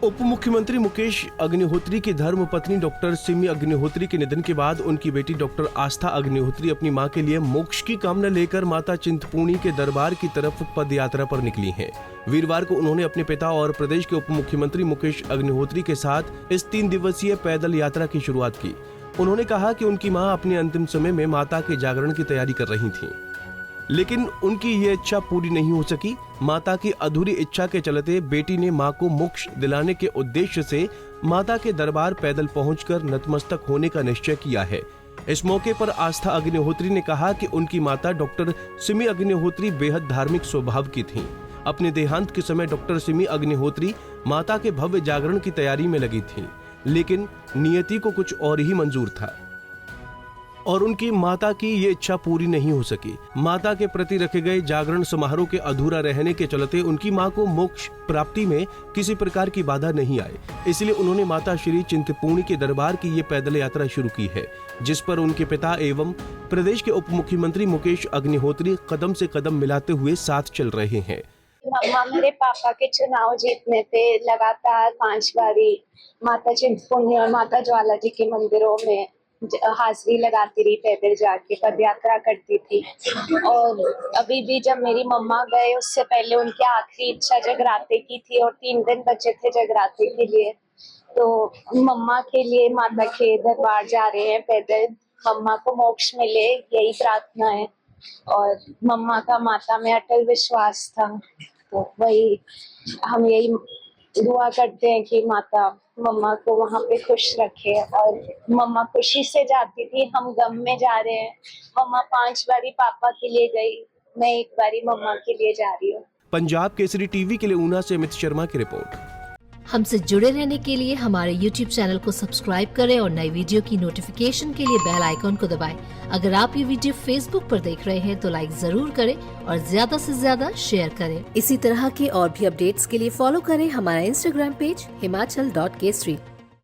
उप मुख्यमंत्री मुकेश अग्निहोत्री की धर्म पत्नी डॉक्टर सिमी अग्निहोत्री के निधन के बाद उनकी बेटी डॉक्टर आस्था अग्निहोत्री अपनी मां के लिए मोक्ष की कामना लेकर माता चिंतपूर्णी के दरबार की तरफ पद यात्रा पर निकली हैं। वीरवार को उन्होंने अपने पिता और प्रदेश के उप मुख्यमंत्री मुकेश अग्निहोत्री के साथ इस 3 दिवसीय पैदल यात्रा की शुरुआत की। उन्होंने कहा कि उनकी मां अपने अंतिम समय में माता के जागरण की तैयारी कर रही थी, लेकिन उनकी ये इच्छा पूरी नहीं हो सकी। माता की अधूरी इच्छा के चलते बेटी ने मां को मोक्ष दिलाने के उद्देश्य से माता के दरबार पैदल पहुंचकर नतमस्तक होने का निश्चय किया है। इस मौके पर आस्था अग्निहोत्री ने कहा कि उनकी माता डॉक्टर सिमी अग्निहोत्री बेहद धार्मिक स्वभाव की थीं। अपने देहांत के समय डॉक्टर सिमी अग्निहोत्री माता के भव्य जागरण की तैयारी में लगी थीं, लेकिन नियति को कुछ और ही मंजूर था और उनकी माता की ये इच्छा पूरी नहीं हो सकी। माता के प्रति रखे गए जागरण समारोह के अधूरा रहने के चलते उनकी मां को मोक्ष प्राप्ति में किसी प्रकार की बाधा नहीं आई, इसलिए उन्होंने माता श्री चिंतपूर्णी के दरबार की ये पैदल यात्रा शुरू की है, जिस पर उनके पिता एवं प्रदेश के उप मुख्यमंत्री मुकेश अग्निहोत्री कदम से कदम मिलाते हुए साथ चल रहे हैं। मम्मा मेरे पापा के चुनाव जीतने पे लगातार 5 बारी माता चिंतपूर्णी और माता ज्वाला जी के मंदिरों में हाजिरी लगाती रही, पैदल जाके पद यात्रा करती थी। और अभी भी जब मेरी मम्मा गए उससे पहले उनकी आखिरी इच्छा जगराते की थी और 3 दिन बचे थे जगराते के लिए, तो मम्मा के लिए माता के दरबार जा रहे हैं पैदल। मम्मा को मोक्ष मिले यही प्रार्थना है और मम्मा का माता में अटल विश्वास था, तो वही हम यही दुआ करते हैं कि माता मम्मा को वहाँ पे खुश रखे। और मम्मा खुशी से जाती थी, हम गम में जा रहे हैं। मम्मा 5 बारी पापा के लिए गई, मैं 1 बारी मम्मा के लिए जा रही हूँ। पंजाब केसरी टीवी के लिए ऊना से अमित शर्मा की रिपोर्ट। हमसे जुड़े रहने के लिए हमारे YouTube चैनल को सब्सक्राइब करें और नई वीडियो की नोटिफिकेशन के लिए बेल आइकॉन को दबाएं। अगर आप ये वीडियो Facebook पर देख रहे हैं तो लाइक जरूर करें और ज्यादा से ज्यादा शेयर करें। इसी तरह के और भी अपडेट्स के लिए फॉलो करें हमारा Instagram पेज himachal.kesri।